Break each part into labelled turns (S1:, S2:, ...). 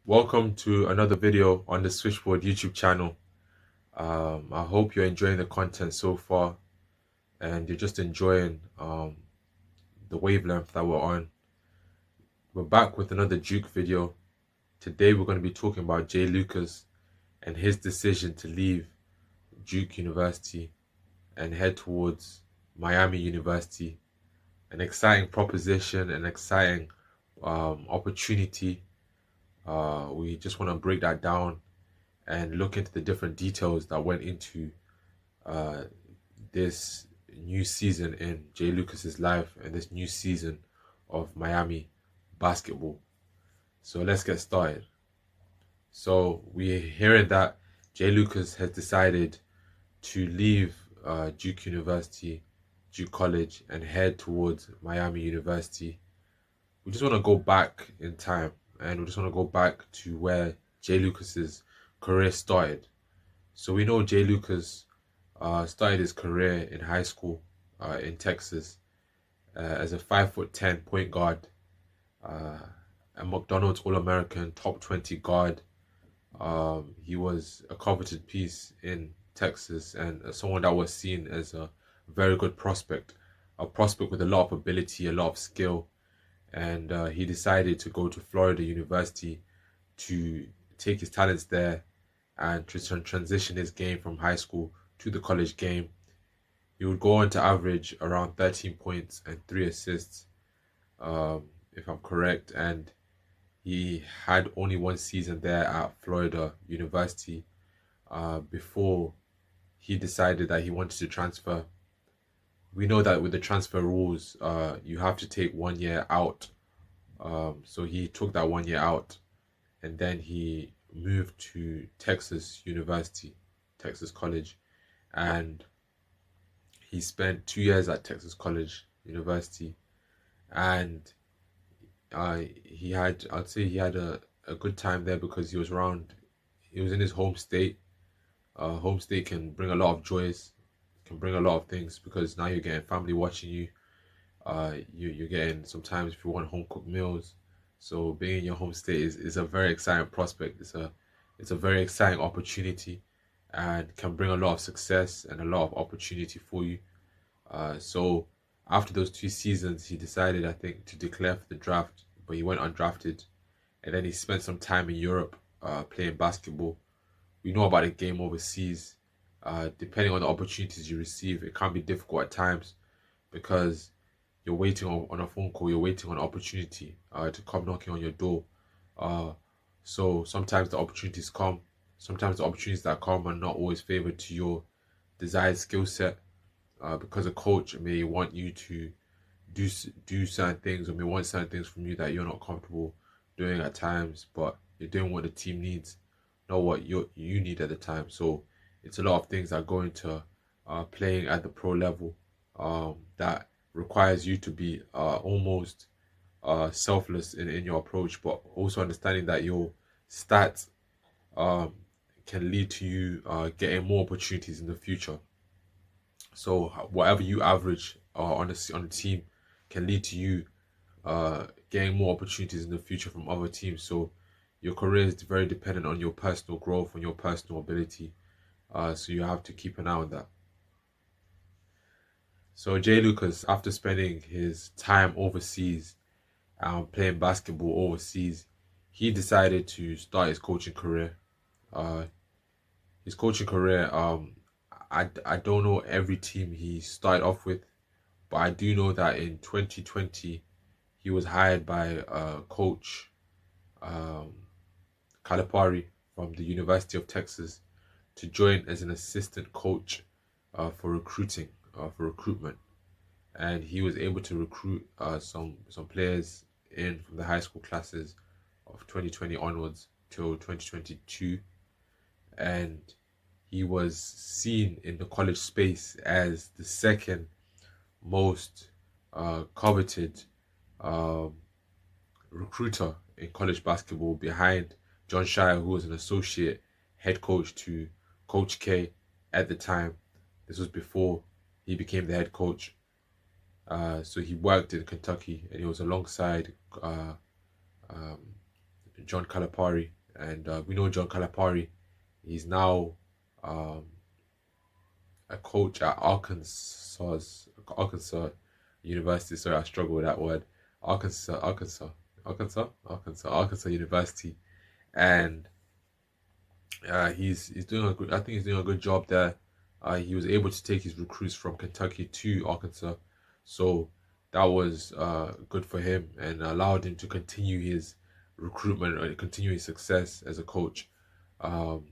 S1: Welcome to another video on the Switchboard YouTube channel. I hope you're enjoying the content so far and you're just enjoying the wavelength that we're on. We're back with another Duke video. Today we're going to be talking about Jay Lucas and his decision to leave Duke University and head towards Miami University. An exciting proposition, an exciting opportunity. We just want to break that down and look into the different details that went into uh, this new season in Jay Lucas's life and this new season of Miami basketball. So let's get started. So we're hearing that Jay Lucas has decided to leave Duke University, Duke College, and head towards Miami University. We just want to go back in time and we just want to go back to where Jay Lucas's career started. So we know Jay Lucas started his career in high school in Texas as a 5'10" point guard, a McDonald's All-American, top 20 guard. He was a coveted piece in Texas and someone that was seen as a very good prospect, a prospect with a lot of ability, a lot of skill. And he decided to go to Florida University to take his talents there and transition his game from high school to the college game. He would go on to average around 13 points and 3 assists, if I'm correct. And he had only one season there at Florida University before he decided that he wanted to transfer. We know that with the transfer rules, you have to take 1 year out. So he took that 1 year out and then he moved to Texas University, Texas College, and he spent 2 years at Texas College University, and I'd say he had a good time there because he was in his home state. Home state can bring a lot of joys, can bring a lot of things because now you're getting family watching you. You're getting sometimes if you want home cooked meals. So being in your home state is a very exciting prospect. It's a very exciting opportunity and can bring a lot of success and a lot of opportunity for you. So after those 2 seasons, he decided, I think, to declare for the draft, but he went undrafted. And then he spent some time in Europe playing basketball. We know about the game overseas. Depending on the opportunities you receive, it can be difficult at times because you're waiting on a phone call, you're waiting on an opportunity to come knocking on your door. So sometimes the opportunities come, sometimes the opportunities that come are not always favored to your desired skill set because a coach may want you to do certain things or may want certain things from you that you're not comfortable doing at times, but you're doing what the team needs, not what you need at the time. So it's a lot of things that go into playing at the pro level that requires you to be almost selfless in your approach, but also understanding that your stats um, can lead to you getting more opportunities in the future. So whatever you average on the team can lead to you getting more opportunities in the future from other teams. So your career is very dependent on your personal growth, on your personal ability. So you have to keep an eye on that. So Jay Lucas, after spending his time overseas playing basketball overseas, he decided to start his coaching career. Uh, his coaching career, I don't know every team he started off with, but I do know that in 2020 he was hired by coach um, Calipari from the University of Texas to join as an assistant coach for recruitment, and he was able to recruit some players in from the high school classes of 2020 onwards till 2022, and he was seen in the college space as the second most coveted um, recruiter in college basketball behind John Shire, who was an associate head coach to Coach K at the time. This was before he became the head coach. So he worked in Kentucky and he was alongside um, John Calipari, and we know John Calipari. He's now um, a coach at Arkansas University. Sorry, I struggle with that word. Arkansas University, and he's doing a good. I think he's doing a good job there. He was able to take his recruits from Kentucky to Arkansas, so that was good for him and allowed him to continue his recruitment and continue his success as a coach. Um,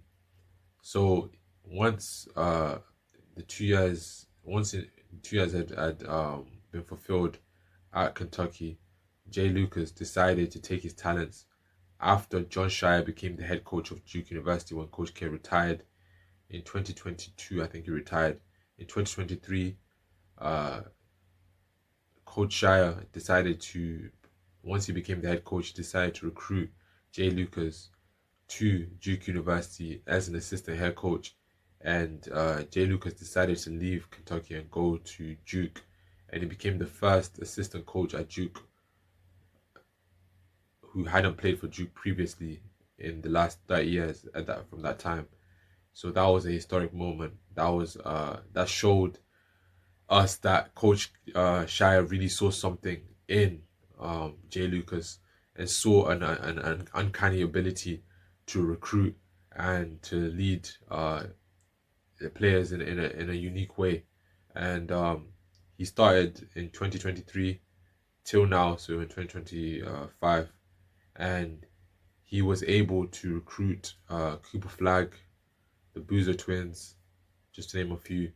S1: so once the 2 years, once 2 years had been fulfilled at Kentucky, Jay Lucas decided to take his talents after John Shire became the head coach of Duke University when Coach K retired in 2022. I think he retired in 2023. Uh, Coach Shire decided to, once he became the head coach, decided to recruit Jay Lucas to Duke University as an assistant head coach, and Jay Lucas decided to leave Kentucky and go to Duke, and he became the first assistant coach at Duke who hadn't played for Duke previously in the last 30 years from that time. So that was a historic moment. That showed us that Coach Shire really saw something in Jay Lucas and saw an uncanny ability to recruit and to lead the players in a unique way. And he started in 2023 till now, so in 2025, and he was able to recruit Cooper Flag, the Boozer twins, just to name a few,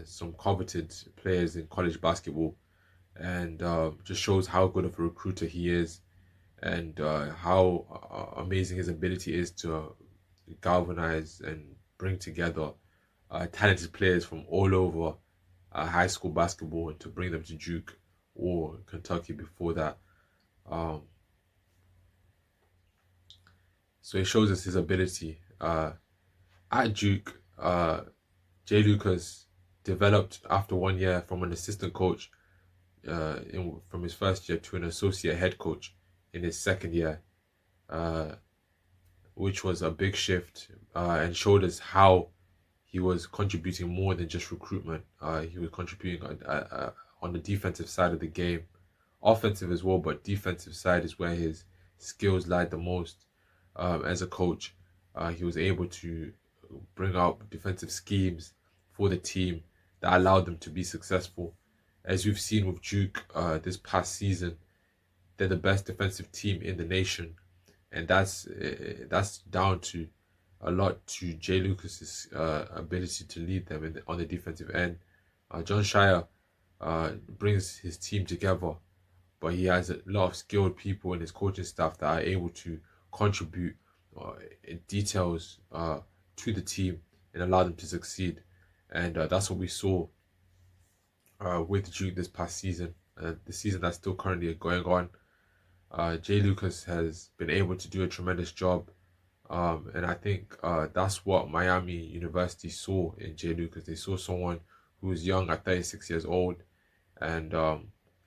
S1: some coveted players in college basketball, and just shows how good of a recruiter he is, and how amazing his ability is to galvanize and bring together talented players from all over high school basketball and to bring them to Duke or Kentucky before that. Um, so it shows us his ability. At Duke, Jay Lucas developed after 1 year from an assistant coach from his first year to an associate head coach in his second year, uh, which was a big shift and showed us how he was contributing more than just recruitment. He was contributing on the defensive side of the game, offensive as well, but defensive side is where his skills lied the most. As a coach, he was able to bring out defensive schemes for the team that allowed them to be successful. As we've seen with Duke this past season, they're the best defensive team in the nation, and that's down to a lot to Jay Lucas's ability to lead them on the defensive end. John Shire brings his team together, but he has a lot of skilled people in his coaching staff that are able to contribute in details to the team and allow them to succeed. And that's what we saw with Duke this past season, the season that's still currently going on. Jay Lucas has been able to do a tremendous job. And I think that's what Miami University saw in Jay Lucas. They saw someone who was young at 36 years old and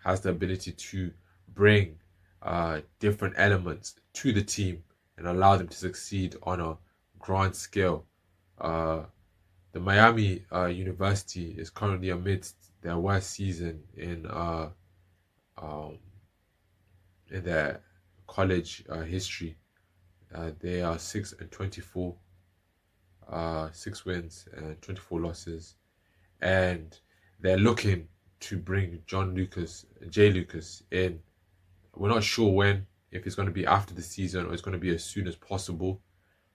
S1: has the ability to bring different elements to the team and allow them to succeed on a grand scale. The Miami University is currently amidst their worst season um, in their college history. They are 6-24, 6 wins and 24 losses, and they're looking to bring Jay Lucas in. We're not sure when, if it's going to be after the season or it's going to be as soon as possible.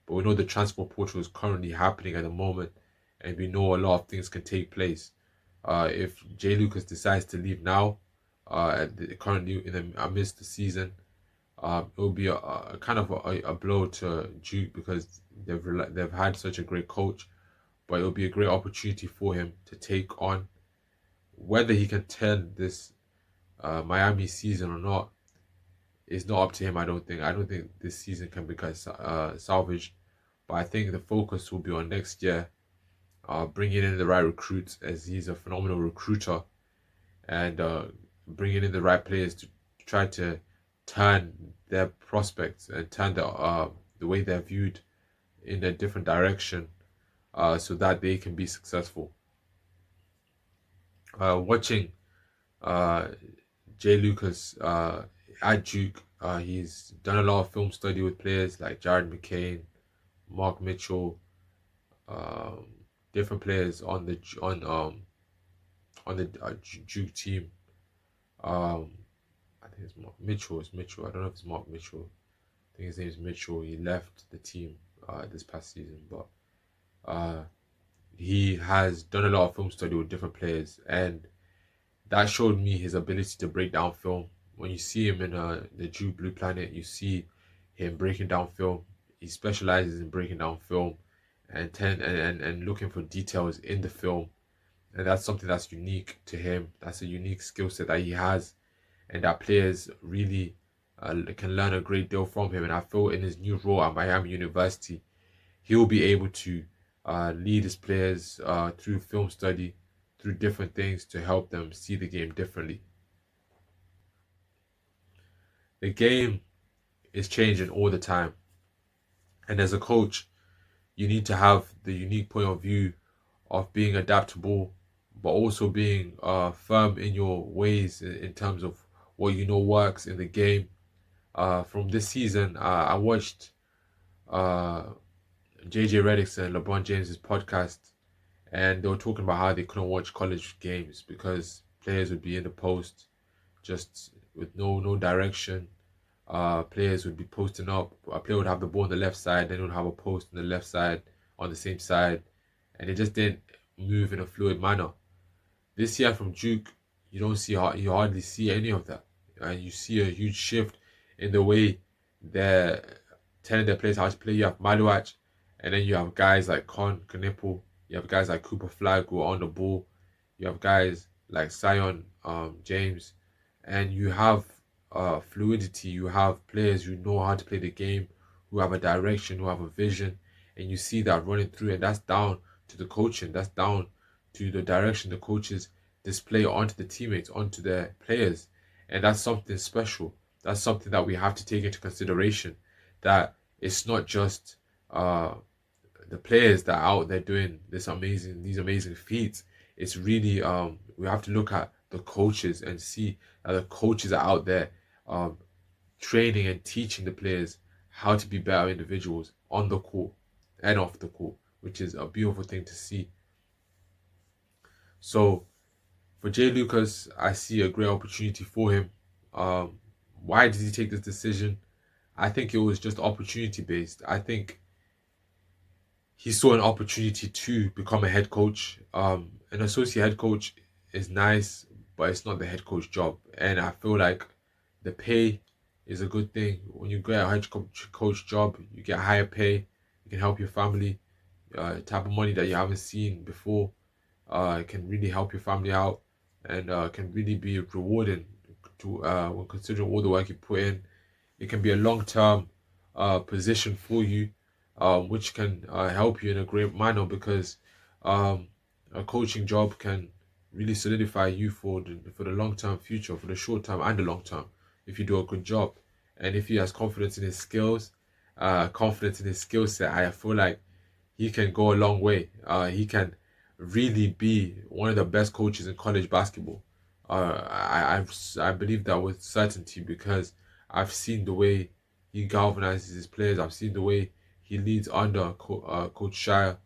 S1: But we know the transfer portal is currently happening at the moment, and we know a lot of things can take place. If Jay Lucas decides to leave now, currently in the amidst the season, it will be a kind of a blow to Duke because they've had such a great coach, but it will be a great opportunity for him to take on. Whether he can turn this Miami season or not is not up to him. I don't think. I don't think this season can be salvaged, but I think the focus will be on next year, bringing in the right recruits as he's a phenomenal recruiter, and bringing in the right players to try to turn their prospects and turn the way they're viewed in a different direction, so that they can be successful. Watching uh, Jay Lucas at Duke, he's done a lot of film study with players like Jared McCain, Mark Mitchell, um, different players on the Duke team. Um, I think it's Mark Mitchell. It's Mitchell. I don't know if it's Mark Mitchell. I think his name is Mitchell. He left the team this past season, but uh, he has done a lot of film study with different players, and that showed me his ability to break down film. When you see him in the Duke Blue Planet, you see him breaking down film. He specializes in breaking down film and looking for details in the film, and that's something that's unique to him. That's a unique skill set that he has, and that players really can learn a great deal from him. And I feel in his new role at Miami University, he will be able to lead his players through film study, through different things to help them see the game differently. The game is changing all the time, and as a coach, you need to have the unique point of view of being adaptable, but also being firm in your ways in terms of what you know works in the game. From this season, I watched uh, JJ Redick's and LeBron James's podcast, and they were talking about how they couldn't watch college games because players would be in the post just with no direction. Players would be posting up. A player would have the ball on the left side, then would have a post on the left side on the same side, and they just didn't move in a fluid manner. This year from Duke, you hardly see any of that, and you see a huge shift in the way they're telling their players how to play. You have Maluach, and then you have guys like Con Knipple. You have guys like Cooper Flag who are on the ball. You have guys like Sion James, and you have fluidity. You have players who know how to play the game, who have a direction, who have a vision, and you see that running through, and that's down to the coaching. That's down to the direction the coaches display onto the teammates, onto their players. And that's something special. That's something that we have to take into consideration. That it's not just the players that are out there doing these amazing feats. It's really we have to look at the coaches and see that the coaches are out there um, training and teaching the players how to be better individuals on the court and off the court, which is a beautiful thing to see. So for Jay Lucas, I see a great opportunity for him. Um, why did he take this decision? I think it was just opportunity based. I think he saw an opportunity to become a head coach. An associate head coach is nice, but it's not the head coach job. And I feel like the pay is a good thing. When you get a head coach job, you get higher pay. You can help your family. Type of money that you haven't seen before. It can really help your family out, and can really be rewarding to when considering all the work you put in. It can be a long-term position for you, which can help you in a great manner because um, a coaching job can really solidify you for the long-term future, for the short-term and the long-term, if you do a good job. And if he has confidence in his skills, confidence in his skill set, I feel like he can go a long way. He can really be one of the best coaches in college basketball. I believe that with certainty because I've seen the way he galvanizes his players. I've seen the way he leads under Coach Shire,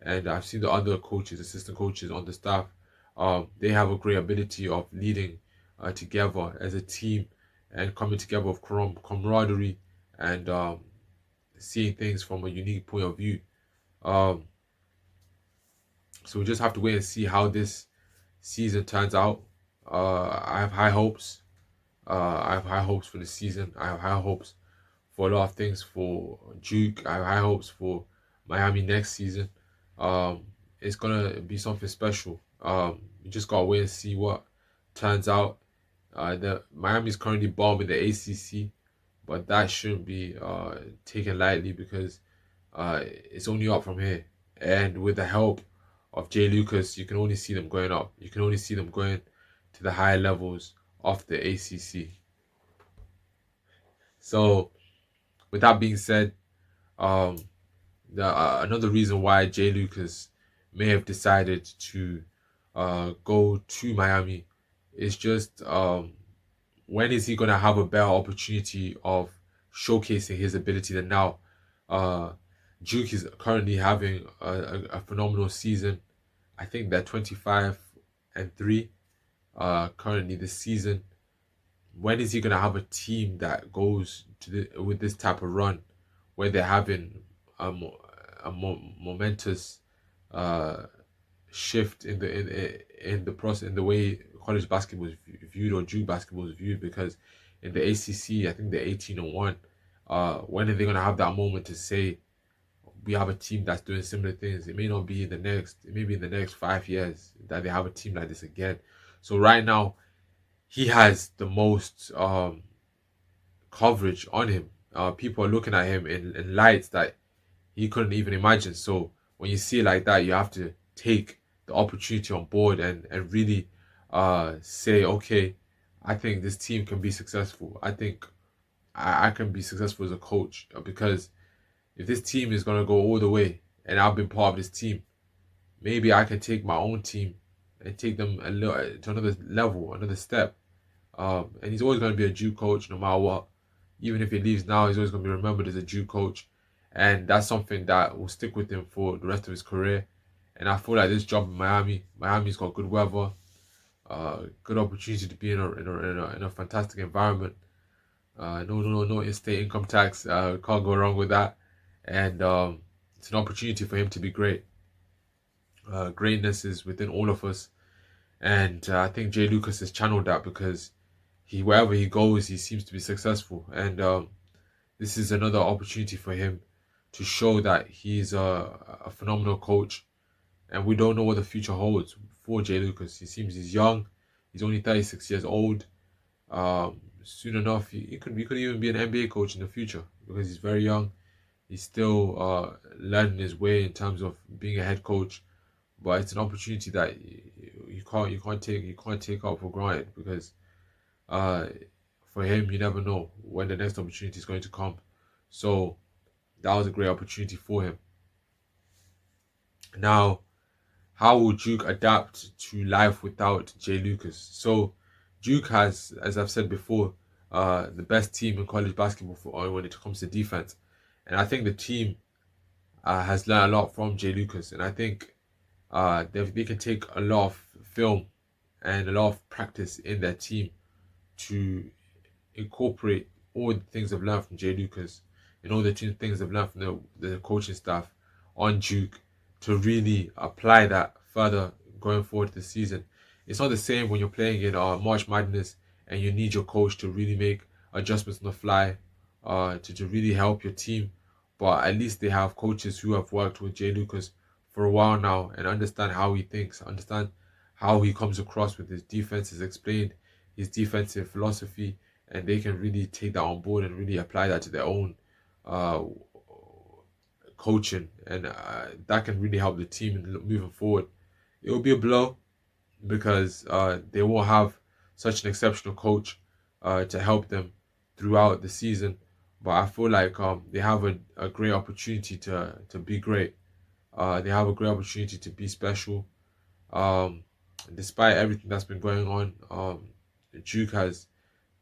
S1: and I've seen the other coaches, assistant coaches on the staff. They have a great ability of leading together as a team and coming together with camaraderie and seeing things from a unique point of view. Um, so we just have to wait and see how this season turns out. I have high hopes. I have high hopes for the season. I have high hopes for a lot of things for Duke. I have high hopes for Miami next season. It's gonna be something special. You just gotta wait and see what turns out. The Miami's currently bombing the ACC, but that shouldn't be taken lightly because it's only up from here. And with the help of Jay Lucas, you can only see them going up. You can only see them going to the higher levels of the ACC. So with that being said, um, another reason why Jay Lucas may have decided to go to Miami is just when is he gonna have a better opportunity of showcasing his ability than now? Uh, Duke is currently having a phenomenal season. I think they're 25-3 currently this season. When is he gonna have a team that goes to with this type of run, where they're having momentous uh, shift in the process, in the way college basketball is viewed, or Duke basketball is viewed? Because in the ACC, I think they're 18-1. When are they gonna have that moment to say we have a team that's doing similar things? It may not be in the next, it may be in the next 5 years that they have a team like this again. So right now, he has the most coverage on him. People are looking at him in lights that he couldn't even imagine. So when you see it like that, you have to take the opportunity on board and really say, okay, I think this team can be successful. I think I can be successful as a coach, because if this team is going to go all the way and I've been part of this team, maybe I can take my own team and take them a little to another level, another step. And he's always going to be a Duke coach no matter what. Even if he leaves now, he's always going to be remembered as a Duke coach. And that's something that will stick with him for the rest of his career. And I feel like this job in Miami's got good weather, good opportunity to be in a fantastic environment. No in-state income tax. Can't go wrong with that. And it's an opportunity for him to be great. Greatness is within all of us. And I think Jay Lucas has channeled that, because wherever he goes, he seems to be successful. And this is another opportunity for him to show that he's a phenomenal coach. And we don't know what the future holds for Jay Lucas. He's young. He's only 36 years old. Soon enough, he could even be an NBA coach in the future, because he's very young. He's still learning his way in terms of being a head coach. But it's an opportunity that you can't take up for granted, because uh, for him, you never know when the next opportunity is going to come. So that was a great opportunity for him. Now, how will Duke adapt to life without Jay Lucas? So Duke has, as I've said before, the best team in college basketball when it comes to defense. And I think the team has learned a lot from Jay Lucas. And I think they can take a lot of film and a lot of practice in their team to incorporate all the things I've learned from Jay Lucas and all the things I've learned from the coaching staff on Duke, to really apply that further going forward this season. It's not the same when you're playing in March Madness and you need your coach to really make adjustments on the fly, to really help your team. But at least they have coaches who have worked with Jay Lucas for a while now and understand how he thinks, understand how he comes across with his defense, has explained his defensive philosophy, and they can really take that on board and really apply that to their own uh, coaching, and that can really help the team moving forward. It will be a blow, because they won't have such an exceptional coach to help them throughout the season. But I feel like they have a great opportunity to be great. They have a great opportunity to be special. Um, Despite everything that's been going on, Duke has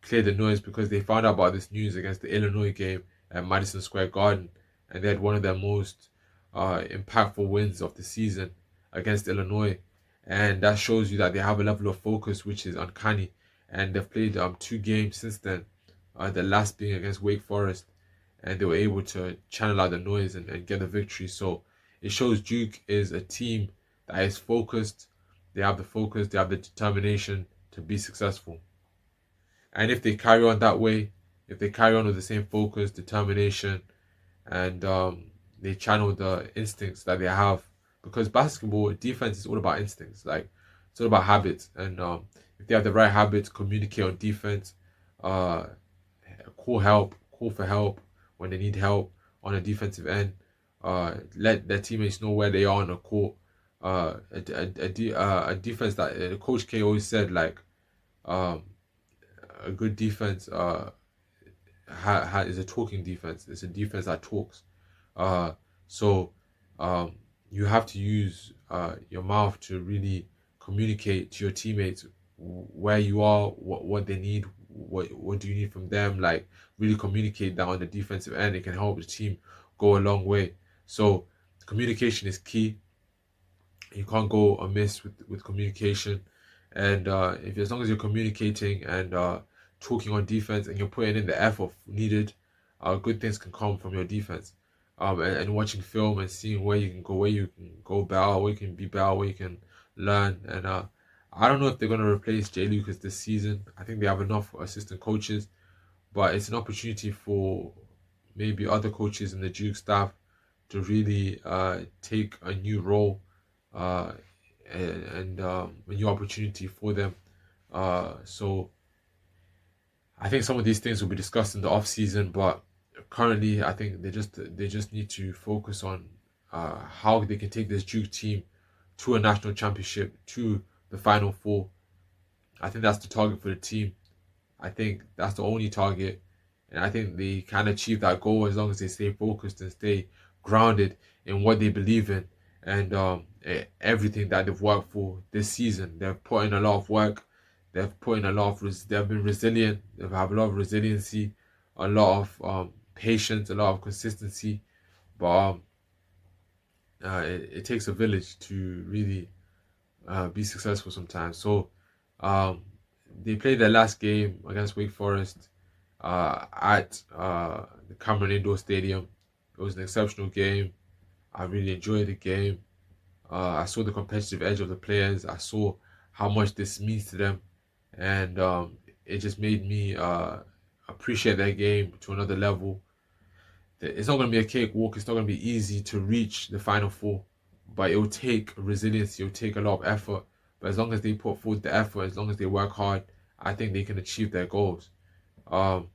S1: cleared the noise, because they found out about this news against the Illinois game at Madison Square Garden, and they had one of their most impactful wins of the season against Illinois, and that shows you that they have a level of focus which is uncanny. And they've played 2 games since then, the last being against Wake Forest, and they were able to channel out the noise and get the victory. So it shows Duke is a team that is focused. They have the focus, they have the determination to be successful. And if they carry on that way, if they carry on with the same focus, determination, and they channel the instincts that they have, because basketball defense is all about instincts. Like, it's all about habits, and if they have the right habits, communicate on defense, uh, call for help when they need help on a defensive end. Let their teammates know where they are on the court. A defense that Coach K always said, like, um, a good defense is a talking defense. It's a defense that talks. Uh, so um, you have to use your mouth to really communicate to your teammates where you are, what they need, what do you need from them. Like really communicate that on the defensive end. It can help the team go a long way. So communication is key. You can't go amiss with communication, and if as long as you're communicating and talking on defense and you're putting in the effort needed, good things can come from your defense. And watching film and seeing where you can go better, where you can be better, where you can learn. And I don't know if they're gonna replace Jay Lucas this season. I think they have enough assistant coaches, but it's an opportunity for maybe other coaches in the Duke staff to really take a new role uh, and a new opportunity for them. So I think some of these things will be discussed in the off season, but currently I think they just need to focus on how they can take this Duke team to a national championship, to the Final Four. I think that's the target for the team. I think that's the only target. And I think they can achieve that goal as long as they stay focused and stay grounded in what they believe in and everything that they've worked for this season. They've put in a lot of work. They've put in a lot of. They've been resilient. They've have a lot of resiliency, a lot of patience, a lot of consistency. But it takes a village to really be successful sometimes. So um, they played their last game against Wake Forest at the Cameron Indoor Stadium. It was an exceptional game. I really enjoyed the game. I saw the competitive edge of the players. I saw how much this means to them, and it just made me appreciate their game to another level. It's not going to be a cakewalk. It's not going to be easy to reach the Final Four, but it will take resilience. It will take a lot of effort. But as long as they put forth the effort, as long as they work hard, I think they can achieve their goals. Um,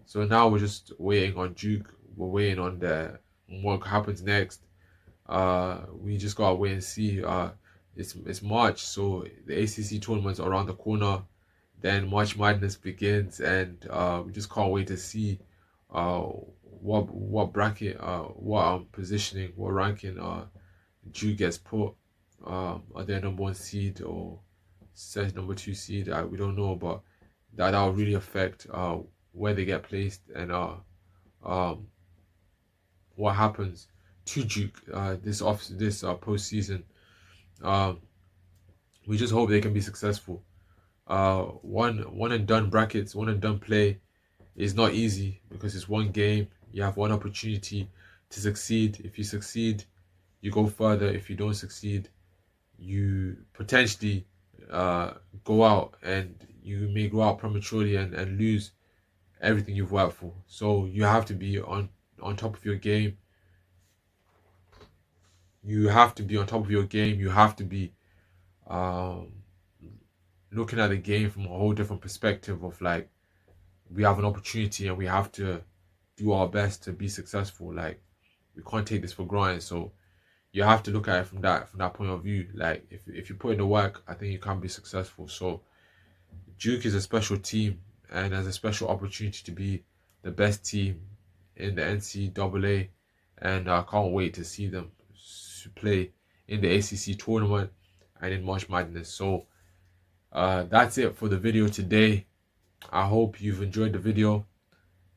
S1: so now we're just waiting on Duke. We're waiting on what happens next. We just gotta wait and see. It's March, so the ACC tournament's around the corner. Then March Madness begins, and we just can't wait to see uh what bracket, what positioning, what ranking Duke gets put. Are they number one seed or set number two seed? We don't know, but that will really affect where they get placed and um what happens to Duke this postseason. Um, we just hope they can be successful. One and done brackets, one and done play is not easy because it's one game. You have one opportunity to succeed. If you succeed, you go further. If you don't succeed, you potentially go out and you may go out prematurely and lose everything you've worked for. So you have to be on top of your game. You have to be on top of your game. You have to be um, looking at the game from a whole different perspective of like we have an opportunity and we have to do our best to be successful. Like we can't take this for granted. So you have to look at it from that point of view. Like if you put in the work, I think you can be successful. So Duke is a special team and has a special opportunity to be the best team in the NCAA, and I can't wait to see them play in the ACC tournament and in March Madness. So that's it for the video today. I hope you've enjoyed the video.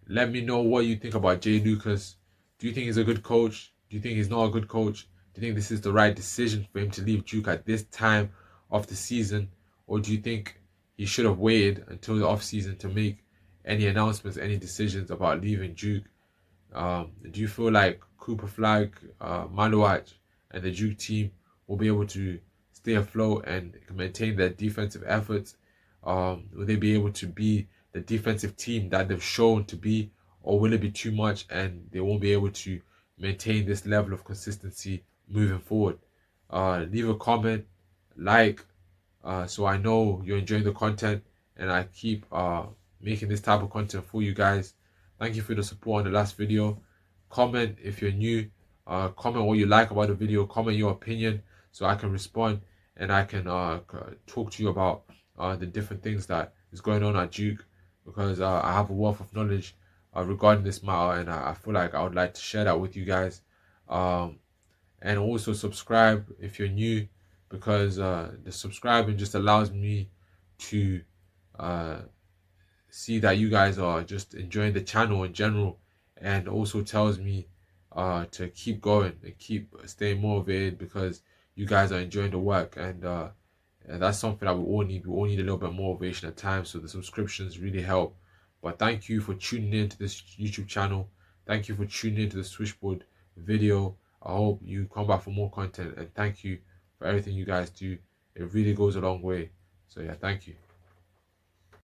S1: Let me know what you think about Jay Lucas. Do you think he's a good coach? Do you think he's not a good coach? Do you think this is the right decision for him to leave Duke at this time of the season? Or do you think he should have waited until the off season to make any announcements, any decisions about leaving Duke? Do you feel like Cooper Flag, Maluach, and the Duke team will be able to stay afloat and maintain their defensive efforts? Will they be able to be the defensive team that they've shown to be, or will it be too much and they won't be able to maintain this level of consistency moving forward? Leave a comment, like, so I know you're enjoying the content and I keep making this type of content for you guys. Thank you for the support on the last video. Comment if you're new. Comment what you like about the video. Comment your opinion so I can respond and I can talk to you about the different things that is going on at Duke, because I have a wealth of knowledge regarding this matter, and I feel like I would like to share that with you guys. Um, and also subscribe if you're new, because the subscribing just allows me to uh, see that you guys are just enjoying the channel in general, and also tells me to keep going and keep staying motivated, because you guys are enjoying the work, and that's something that we all need. We all need a little bit of motivation at times, so the subscriptions really help. But thank you for tuning in to this YouTube channel. Thank you for tuning in to the switchboard video. I hope you come back for more content, and thank you for everything you guys do. It really goes a long way. So yeah, thank you.